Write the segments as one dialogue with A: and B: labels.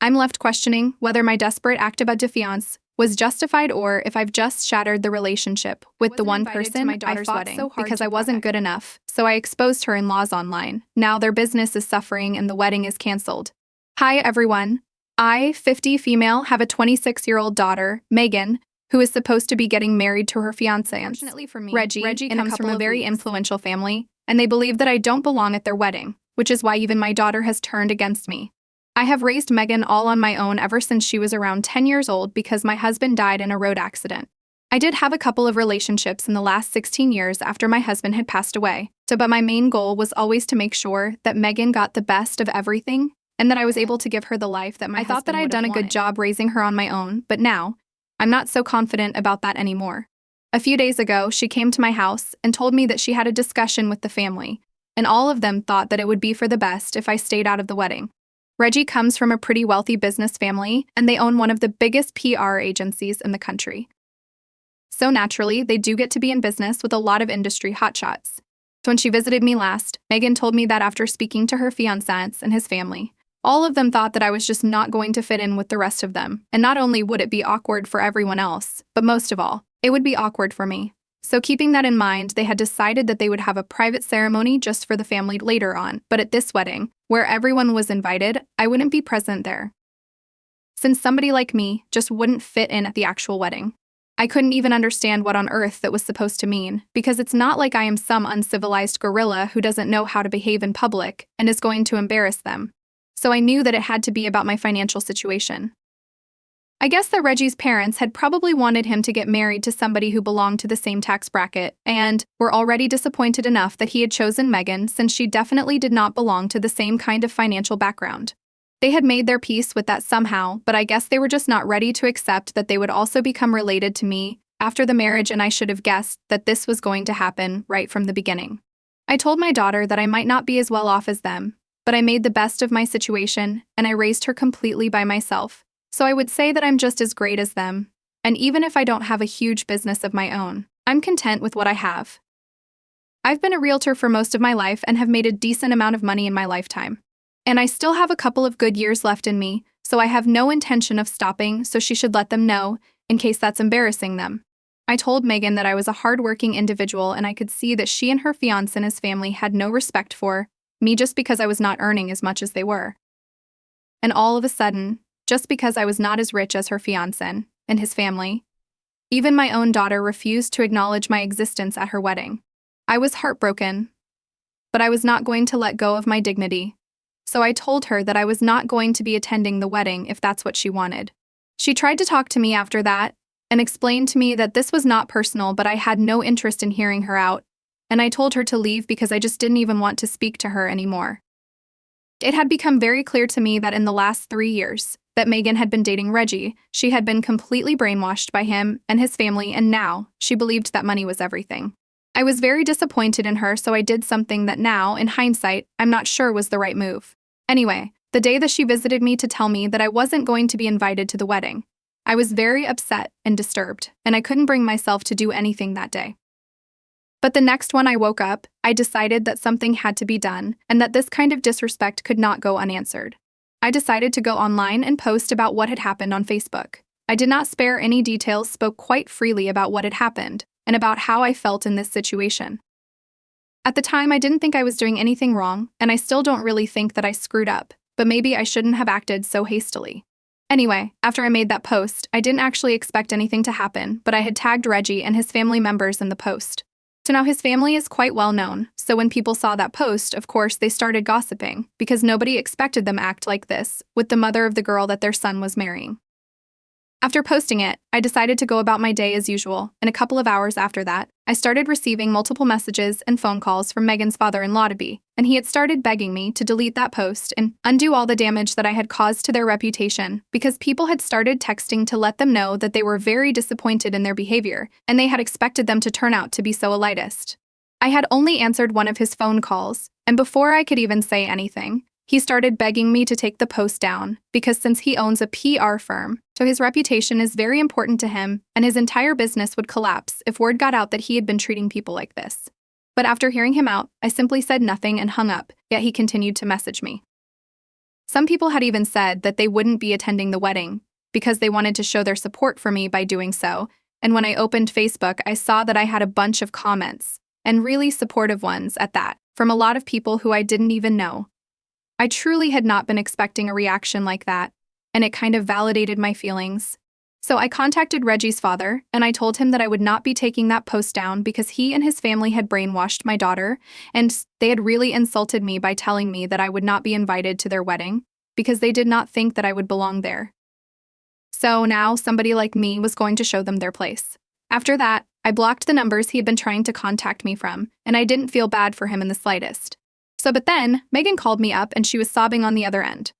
A: I'm left questioning whether my desperate act about Defiance was justified or if I've just shattered the relationship with the one person I fought so hard because I wasn't good enough, so I exposed her in-laws online. Now their business is suffering and the wedding is canceled. Hi everyone. I, 50 female, have a 26-year-old daughter, Megan, who is supposed to be getting married to her fiancé.
B: Unfortunately for me,
A: Reggie comes from a very influential family, and they believe that I don't belong at their wedding, which is why even my daughter has turned against me. I have raised Megan all on my own ever since she was around 10 years old because my husband died in a road accident. I did have a couple of relationships in the last 16 years after my husband had passed away, but my main goal was always to make sure that Megan got the best of everything and that I was able to give her the life that I thought that I had done a good job raising her on my own, but now, I'm not so confident about that anymore. A few days ago, she came to my house and told me that she had a discussion with the family, and all of them thought that it would be for the best if I stayed out of the wedding. Reggie comes from a pretty wealthy business family, and they own one of the biggest PR agencies in the country. So naturally, they do get to be in business with a lot of industry hotshots. So when she visited me last, Megan told me that after speaking to her fiancé and his family, all of them thought that I was just not going to fit in with the rest of them, and not only would it be awkward for everyone else, but most of all, it would be awkward for me. So keeping that in mind, they had decided that they would have a private ceremony just for the family later on, but at this wedding, where everyone was invited, I wouldn't be present there. Since somebody like me just wouldn't fit in at the actual wedding. I couldn't even understand what on earth that was supposed to mean, because it's not like I am some uncivilized gorilla who doesn't know how to behave in public and is going to embarrass them. So I knew that it had to be about my financial situation. I guess that Reggie's parents had probably wanted him to get married to somebody who belonged to the same tax bracket, and were already disappointed enough that he had chosen Megan since she definitely did not belong to the same kind of financial background. They had made their peace with that somehow, but I guess they were just not ready to accept that they would also become related to me after the marriage, and I should have guessed that this was going to happen right from the beginning. I told my daughter that I might not be as well off as them, but I made the best of my situation, and I raised her completely by myself. So I would say that I'm just as great as them, and even if I don't have a huge business of my own, I'm content with what I have. I've been a realtor for most of my life and have made a decent amount of money in my lifetime. And I still have a couple of good years left in me, so I have no intention of stopping, so she should let them know, in case that's embarrassing them. I told Megan that I was a hardworking individual and I could see that she and her fiancé and his family had no respect for me just because I was not earning as much as they were. And all of a sudden, just because I was not as rich as her fiancé and his family, even my own daughter refused to acknowledge my existence at her wedding. I was heartbroken, but I was not going to let go of my dignity. So I told her that I was not going to be attending the wedding if that's what she wanted. She tried to talk to me after that and explained to me that this was not personal, but I had no interest in hearing her out, and I told her to leave because I just didn't even want to speak to her anymore. It had become very clear to me that in the last 3 years that Megan had been dating Reggie, she had been completely brainwashed by him and his family, and now she believed that money was everything. I was very disappointed in her, so I did something that now, in hindsight, I'm not sure was the right move. Anyway, the day that she visited me to tell me that I wasn't going to be invited to the wedding, I was very upset and disturbed, and I couldn't bring myself to do anything that day. But the next when I woke up, I decided that something had to be done and that this kind of disrespect could not go unanswered. I decided to go online and post about what had happened on Facebook. I did not spare any details, spoke quite freely about what had happened and about how I felt in this situation. At the time, I didn't think I was doing anything wrong, and I still don't really think that I screwed up, but maybe I shouldn't have acted so hastily. Anyway, after I made that post, I didn't actually expect anything to happen, but I had tagged Reggie and his family members in the post. So now his family is quite well known, so when people saw that post, of course, they started gossiping, because nobody expected them act like this with the mother of the girl that their son was marrying. After posting it, I decided to go about my day as usual, and a couple of hours after that, I started receiving multiple messages and phone calls from Megan's father-in-law to be, and he had started begging me to delete that post and undo all the damage that I had caused to their reputation, because people had started texting to let them know that they were very disappointed in their behavior, and they had expected them to turn out to be so elitist. I had only answered one of his phone calls, and before I could even say anything, he started begging me to take the post down, because since he owns a PR firm, so his reputation is very important to him, and his entire business would collapse if word got out that he had been treating people like this. But after hearing him out, I simply said nothing and hung up, yet he continued to message me. Some people had even said that they wouldn't be attending the wedding because they wanted to show their support for me by doing so, and when I opened Facebook, I saw that I had a bunch of comments, and really supportive ones at that, from a lot of people who I didn't even know. I truly had not been expecting a reaction like that, and it kind of validated my feelings. So I contacted Reggie's father, and I told him that I would not be taking that post down because he and his family had brainwashed my daughter, and they had really insulted me by telling me that I would not be invited to their wedding because they did not think that I would belong there. So now somebody like me was going to show them their place. After that, I blocked the numbers he had been trying to contact me from, and I didn't feel bad for him in the slightest. But then, Megan called me up and she was sobbing on the other end.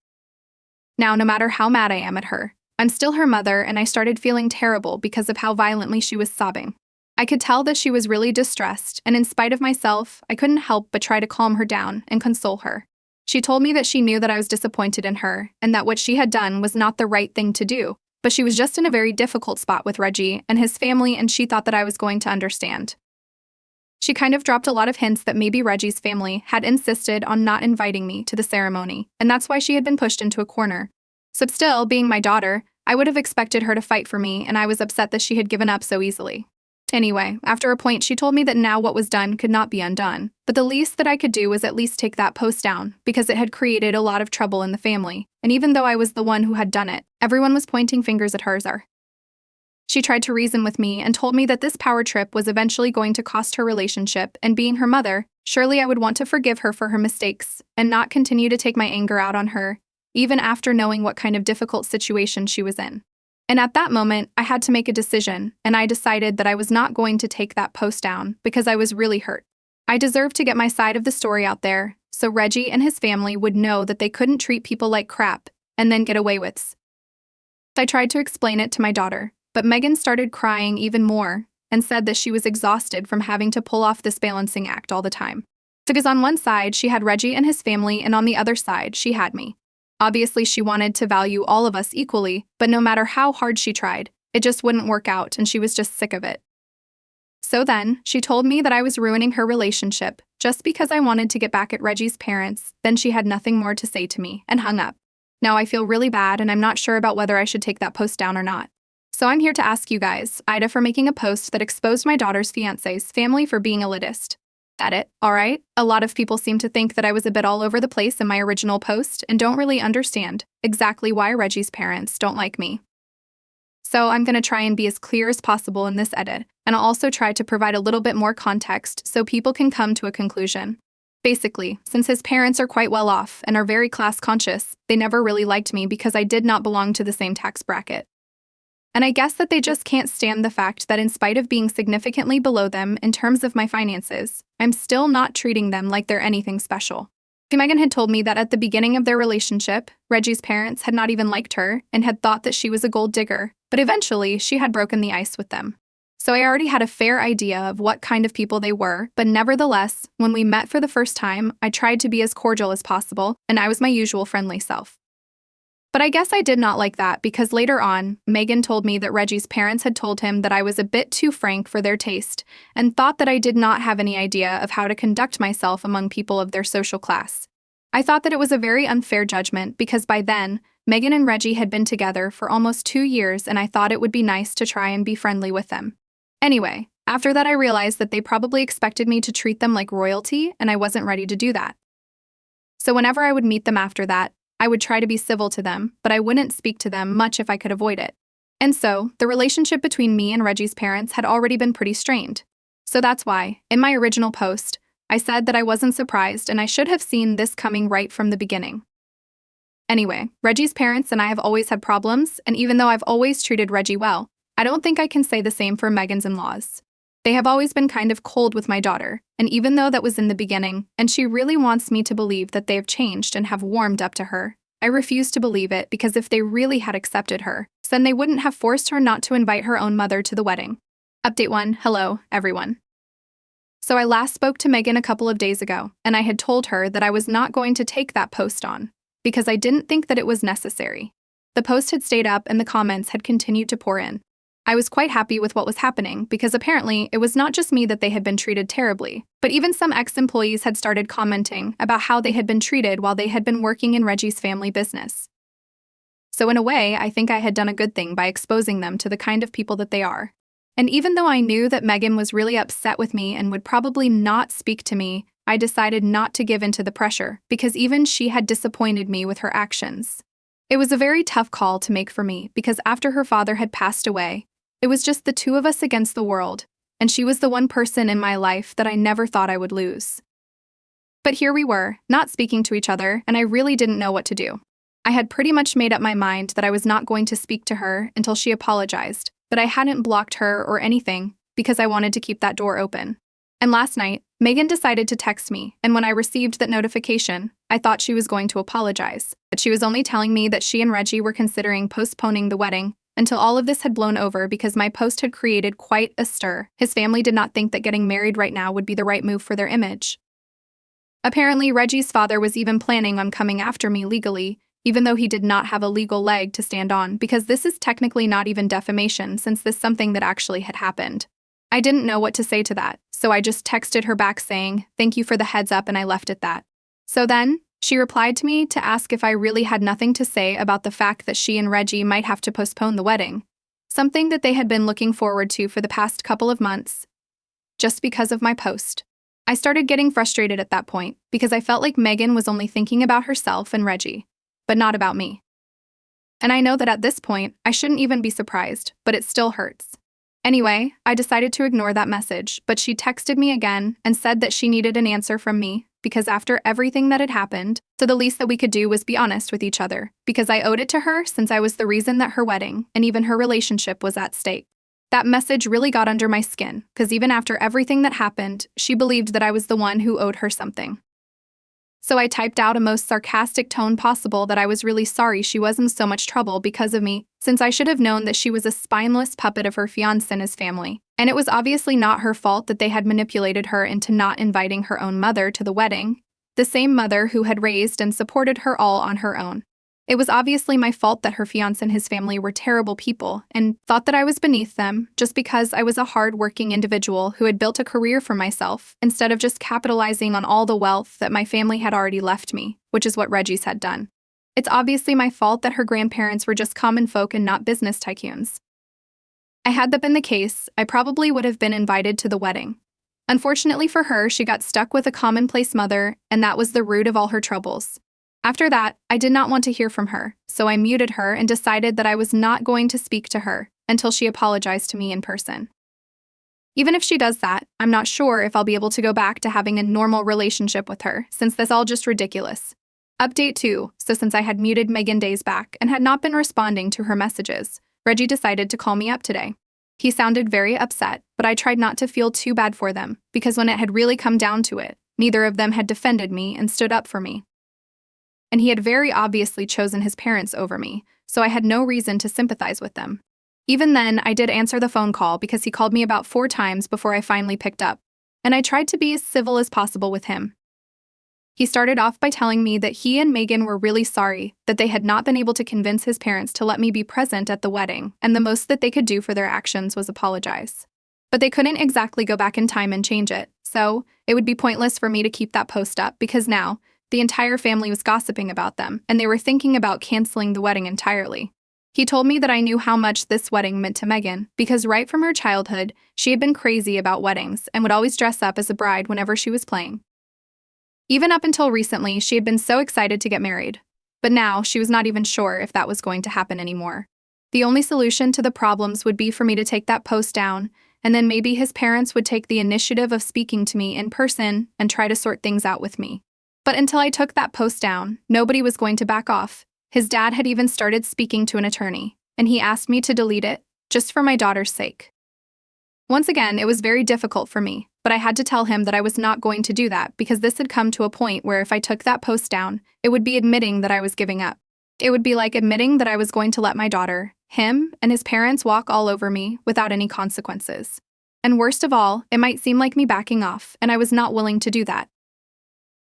A: Now, no matter how mad I am at her, I'm still her mother, and I started feeling terrible because of how violently she was sobbing. I could tell that she was really distressed, and in spite of myself, I couldn't help but try to calm her down and console her. She told me that she knew that I was disappointed in her, and that what she had done was not the right thing to do, but she was just in a very difficult spot with Reggie and his family, and she thought that I was going to understand. She kind of dropped a lot of hints that maybe Reggie's family had insisted on not inviting me to the ceremony, and that's why she had been pushed into a corner. So still, being my daughter, I would have expected her to fight for me, and I was upset that she had given up so easily. Anyway, after a point, she told me that now what was done could not be undone, but the least that I could do was at least take that post down, because it had created a lot of trouble in the family, and even though I was the one who had done it, everyone was pointing fingers at her. She tried to reason with me and told me that this power trip was eventually going to cost her relationship, and being her mother, surely I would want to forgive her for her mistakes and not continue to take my anger out on her, even after knowing what kind of difficult situation she was in. And at that moment, I had to make a decision, and I decided that I was not going to take that post down because I was really hurt. I deserved to get my side of the story out there, so Reggie and his family would know that they couldn't treat people like crap and then get away with it. I tried to explain it to my daughter, but Megan started crying even more and said that she was exhausted from having to pull off this balancing act all the time. Because on one side, she had Reggie and his family, and on the other side, she had me. Obviously, she wanted to value all of us equally, but no matter how hard she tried, it just wouldn't work out, and she was just sick of it. So then, she told me that I was ruining her relationship just because I wanted to get back at Reggie's parents. Then she had nothing more to say to me and hung up. Now I feel really bad, and I'm not sure about whether I should take that post down or not. So I'm here to ask you guys, Ida for making a post that exposed my daughter's fiancé's family for being elitist. That it, alright? A lot of people seem to think that I was a bit all over the place in my original post and don't really understand exactly why Reggie's parents don't like me. So I'm going to try and be as clear as possible in this edit, and I'll also try to provide a little bit more context so people can come to a conclusion. Basically, since his parents are quite well off and are very class conscious, they never really liked me because I did not belong to the same tax bracket. And I guess that they just can't stand the fact that in spite of being significantly below them in terms of my finances, I'm still not treating them like they're anything special. Megan had told me that at the beginning of their relationship, Reggie's parents had not even liked her and had thought that she was a gold digger, but eventually she had broken the ice with them. So I already had a fair idea of what kind of people they were, but nevertheless, when we met for the first time, I tried to be as cordial as possible, and I was my usual friendly self. But I guess I did not like that because later on, Megan told me that Reggie's parents had told him that I was a bit too frank for their taste and thought that I did not have any idea of how to conduct myself among people of their social class. I thought that it was a very unfair judgment because by then, Megan and Reggie had been together for almost 2 years, and I thought it would be nice to try and be friendly with them. Anyway, after that I realized that they probably expected me to treat them like royalty, and I wasn't ready to do that. So whenever I would meet them after that, I would try to be civil to them, but I wouldn't speak to them much if I could avoid it. And so, the relationship between me and Reggie's parents had already been pretty strained. So that's why, in my original post, I said that I wasn't surprised and I should have seen this coming right from the beginning. Anyway, Reggie's parents and I have always had problems, and even though I've always treated Reggie well, I don't think I can say the same for Megan's in-laws. They have always been kind of cold with my daughter, and even though that was in the beginning, and she really wants me to believe that they have changed and have warmed up to her, I refuse to believe it because if they really had accepted her, then they wouldn't have forced her not to invite her own mother to the wedding. Update 1. Hello, everyone. So I last spoke to Megan a couple of days ago, and I had told her that I was not going to take that post on, because I didn't think that it was necessary. The post had stayed up and the comments had continued to pour in. I was quite happy with what was happening because apparently it was not just me that they had been treated terribly, but even some ex-employees had started commenting about how they had been treated while they had been working in Reggie's family business. So in a way, I think I had done a good thing by exposing them to the kind of people that they are. And even though I knew that Megan was really upset with me and would probably not speak to me, I decided not to give in to the pressure because even she had disappointed me with her actions. It was a very tough call to make for me because after her father had passed away, it was just the two of us against the world, and she was the one person in my life that I never thought I would lose. But here we were, not speaking to each other, and I really didn't know what to do. I had pretty much made up my mind that I was not going to speak to her until she apologized, but I hadn't blocked her or anything because I wanted to keep that door open. And last night, Megan decided to text me, and when I received that notification, I thought she was going to apologize, but she was only telling me that she and Reggie were considering postponing the wedding until all of this had blown over because my post had created quite a stir. His family did not think that getting married right now would be the right move for their image. Apparently, Reggie's father was even planning on coming after me legally, even though he did not have a legal leg to stand on, because this is technically not even defamation since this is something that actually had happened. I didn't know what to say to that, so I just texted her back saying, "Thank you for the heads up," and I left it that. So then, she replied to me to ask if I really had nothing to say about the fact that she and Reggie might have to postpone the wedding, something that they had been looking forward to for the past couple of months, just because of my post. I started getting frustrated at that point because I felt like Megan was only thinking about herself and Reggie, but not about me. And I know that at this point, I shouldn't even be surprised, but it still hurts. Anyway, I decided to ignore that message, but she texted me again and said that she needed an answer from me because after everything that had happened, so the least that we could do was be honest with each other because I owed it to her since I was the reason that her wedding and even her relationship was at stake. That message really got under my skin because even after everything that happened, she believed that I was the one who owed her something. So I typed out a most sarcastic tone possible that I was really sorry she was in so much trouble because of me, since I should have known that she was a spineless puppet of her fiancé and his family. And it was obviously not her fault that they had manipulated her into not inviting her own mother to the wedding, the same mother who had raised and supported her all on her own. It was obviously my fault that her fiancé and his family were terrible people and thought that I was beneath them just because I was a hard-working individual who had built a career for myself instead of just capitalizing on all the wealth that my family had already left me, which is what Reggie's had done. It's obviously my fault that her grandparents were just common folk and not business tycoons. Had that been the case, I probably would have been invited to the wedding. Unfortunately for her, she got stuck with a commonplace mother, and that was the root of all her troubles. After that, I did not want to hear from her, so I muted her and decided that I was not going to speak to her until she apologized to me in person. Even if she does that, I'm not sure if I'll be able to go back to having a normal relationship with her, since that's all just ridiculous. Update 2, so since I had muted Megan days back and had not been responding to her messages, Reggie decided to call me up today. He sounded very upset, but I tried not to feel too bad for them, because when it had really come down to it, neither of them had defended me and stood up for me. And he had very obviously chosen his parents over me, so I had no reason to sympathize with them. Even then, I did answer the phone call because he called me about 4 times before I finally picked up, and I tried to be as civil as possible with him. He started off by telling me that he and Megan were really sorry that they had not been able to convince his parents to let me be present at the wedding, and the most that they could do for their actions was apologize. But they couldn't exactly go back in time and change it, so it would be pointless for me to keep that post up because now, the entire family was gossiping about them, and they were thinking about canceling the wedding entirely. He told me that I knew how much this wedding meant to Megan, because right from her childhood, she had been crazy about weddings and would always dress up as a bride whenever she was playing. Even up until recently, she had been so excited to get married. But now, she was not even sure if that was going to happen anymore. The only solution to the problems would be for me to take that post down, and then maybe his parents would take the initiative of speaking to me in person and try to sort things out with me. But until I took that post down, nobody was going to back off. His dad had even started speaking to an attorney, and he asked me to delete it, just for my daughter's sake. Once again, it was very difficult for me, but I had to tell him that I was not going to do that because this had come to a point where if I took that post down, it would be admitting that I was giving up. It would be like admitting that I was going to let my daughter, him, and his parents walk all over me without any consequences. And worst of all, it might seem like me backing off, and I was not willing to do that.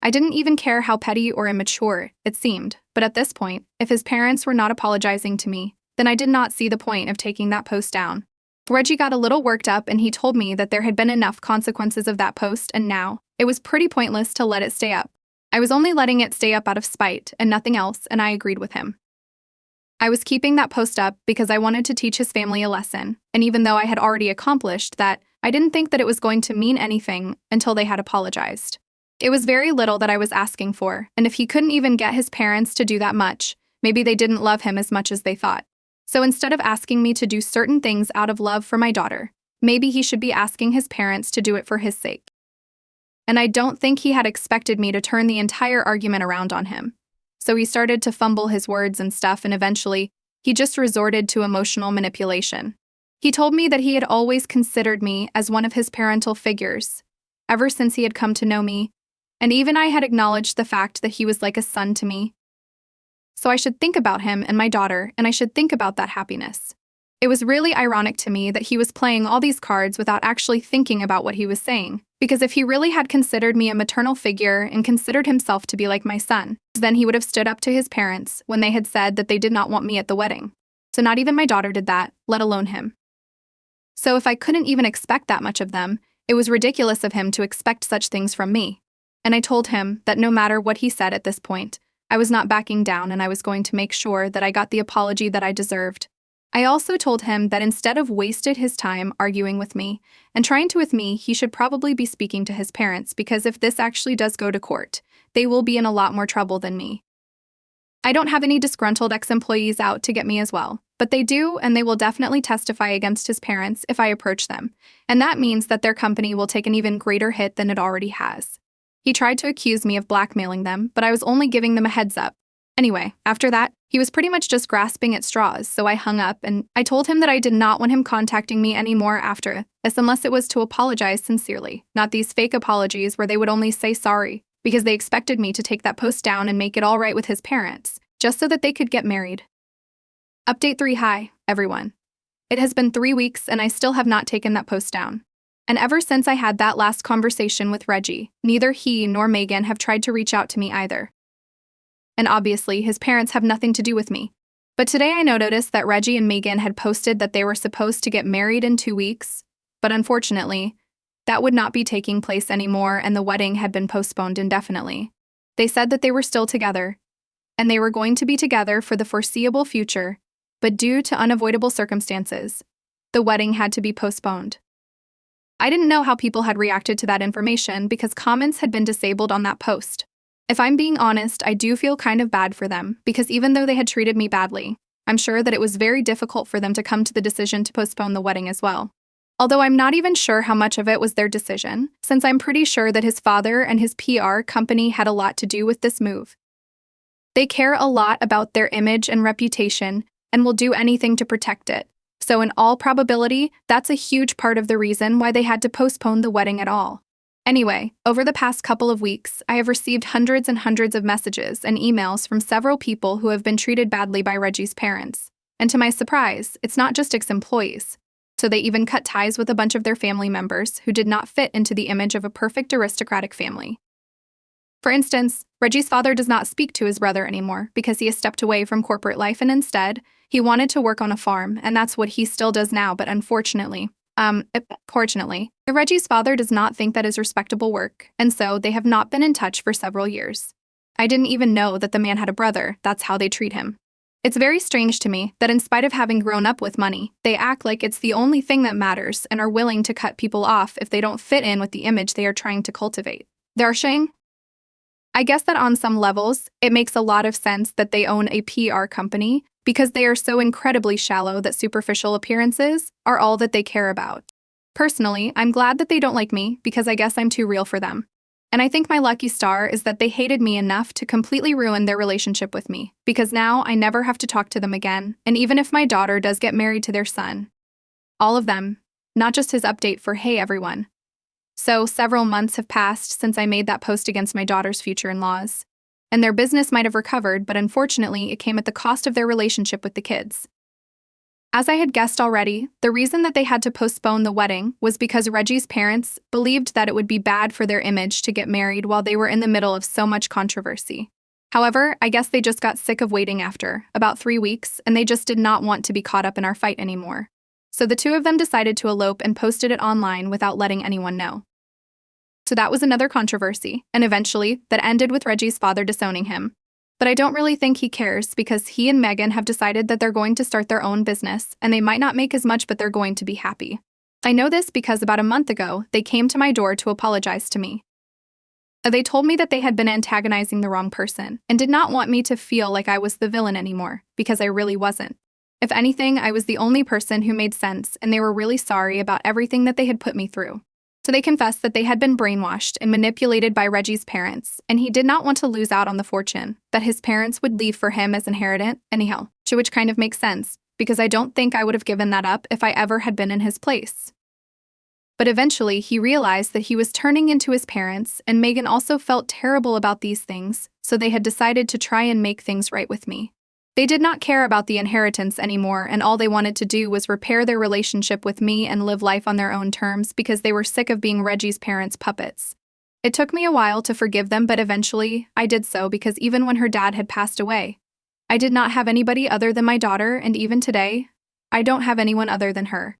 A: I didn't even care how petty or immature it seemed, but at this point, if his parents were not apologizing to me, then I did not see the point of taking that post down. Reggie got a little worked up and he told me that there had been enough consequences of that post and now it was pretty pointless to let it stay up. I was only letting it stay up out of spite and nothing else, and I agreed with him. I was keeping that post up because I wanted to teach his family a lesson, and even though I had already accomplished that, I didn't think that it was going to mean anything until they had apologized. It was very little that I was asking for, and if he couldn't even get his parents to do that much, maybe they didn't love him as much as they thought. So instead of asking me to do certain things out of love for my daughter, maybe he should be asking his parents to do it for his sake. And I don't think he had expected me to turn the entire argument around on him. So he started to fumble his words and stuff, and eventually, he just resorted to emotional manipulation. He told me that he had always considered me as one of his parental figures, ever since he had come to know me, and even I had acknowledged the fact that he was like a son to me. So I should think about him and my daughter, and I should think about that happiness. It was really ironic to me that he was playing all these cards without actually thinking about what he was saying, because if he really had considered me a maternal figure and considered himself to be like my son, then he would have stood up to his parents when they had said that they did not want me at the wedding. So not even my daughter did that, let alone him. So if I couldn't even expect that much of them, it was ridiculous of him to expect such things from me. And I told him that no matter what he said at this point, I was not backing down and I was going to make sure that I got the apology that I deserved. I also told him that instead of wasted his time arguing with me and trying to with me, he should probably be speaking to his parents, because if this actually does go to court, they will be in a lot more trouble than me. I don't have any disgruntled ex-employees out to get me as well, but they do, and they will definitely testify against his parents if I approach them, and that means that their company will take an even greater hit than it already has. He tried to accuse me of blackmailing them, but I was only giving them a heads up. Anyway, after that, he was pretty much just grasping at straws, so I hung up and I told him that I did not want him contacting me anymore after this unless it was to apologize sincerely, not these fake apologies where they would only say sorry, because they expected me to take that post down and make it all right with his parents, just so that they could get married. Update 3. Hi, everyone. It has been 3 weeks and I still have not taken that post down. And ever since I had that last conversation with Reggie, neither he nor Megan have tried to reach out to me either. And obviously, his parents have nothing to do with me. But today I noticed that Reggie and Megan had posted that they were supposed to get married in 2 weeks, but unfortunately, that would not be taking place anymore and the wedding had been postponed indefinitely. They said that they were still together, and they were going to be together for the foreseeable future, but due to unavoidable circumstances, the wedding had to be postponed. I didn't know how people had reacted to that information because comments had been disabled on that post. If I'm being honest, I do feel kind of bad for them, because even though they had treated me badly, I'm sure that it was very difficult for them to come to the decision to postpone the wedding as well. Although I'm not even sure how much of it was their decision, since I'm pretty sure that his father and his PR company had a lot to do with this move. They care a lot about their image and reputation and will do anything to protect it. So in all probability, that's a huge part of the reason why they had to postpone the wedding at all. Anyway, over the past couple of weeks, I have received hundreds and hundreds of messages and emails from several people who have been treated badly by Reggie's parents. And to my surprise, it's not just ex-employees. So they even cut ties with a bunch of their family members who did not fit into the image of a perfect aristocratic family. For instance, Reggie's father does not speak to his brother anymore because he has stepped away from corporate life and instead, he wanted to work on a farm, and that's what he still does now, but fortunately, Reggie's father does not think that is respectable work, and so they have not been in touch for several years. I didn't even know that the man had a brother, that's how they treat him. It's very strange to me that in spite of having grown up with money, they act like it's the only thing that matters and are willing to cut people off if they don't fit in with the image they are trying to cultivate. Darshing? I guess that on some levels, it makes a lot of sense that they own a PR company because they are so incredibly shallow that superficial appearances are all that they care about. Personally, I'm glad that they don't like me because I guess I'm too real for them. And I think my lucky star is that they hated me enough to completely ruin their relationship with me, because now I never have to talk to them again, and even if my daughter does get married to their son. All of them, not just his update for "Hey everyone." So several months have passed since I made that post against my daughter's future in-laws. And their business might have recovered, but unfortunately it came at the cost of their relationship with the kids. As I had guessed already, the reason that they had to postpone the wedding was because Reggie's parents believed that it would be bad for their image to get married while they were in the middle of so much controversy. However, I guess they just got sick of waiting after about 3 weeks, and they just did not want to be caught up in our fight anymore. So the two of them decided to elope and posted it online without letting anyone know. So that was another controversy, and eventually, that ended with Reggie's father disowning him. But I don't really think he cares because he and Megan have decided that they're going to start their own business, and they might not make as much, but they're going to be happy. I know this because about a month ago, they came to my door to apologize to me. They told me that they had been antagonizing the wrong person and did not want me to feel like I was the villain anymore, because I really wasn't. If anything, I was the only person who made sense, and they were really sorry about everything that they had put me through. So they confessed that they had been brainwashed and manipulated by Reggie's parents, and he did not want to lose out on the fortune that his parents would leave for him as inheritance anyhow, which kind of makes sense, because I don't think I would have given that up if I ever had been in his place. But eventually, he realized that he was turning into his parents, and Megan also felt terrible about these things, so they had decided to try and make things right with me. They did not care about the inheritance anymore, and all they wanted to do was repair their relationship with me and live life on their own terms because they were sick of being Reggie's parents' puppets. It took me a while to forgive them, but eventually, I did so because even when her dad had passed away, I did not have anybody other than my daughter, and even today, I don't have anyone other than her.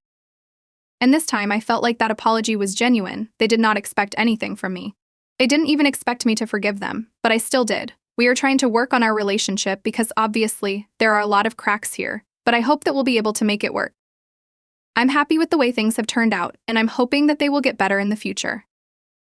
A: And this time, I felt like that apology was genuine. They did not expect anything from me. They didn't even expect me to forgive them, but I still did. We are trying to work on our relationship because obviously there are a lot of cracks here, but I hope that we'll be able to make it work. I'm happy with the way things have turned out, and I'm hoping that they will get better in the future.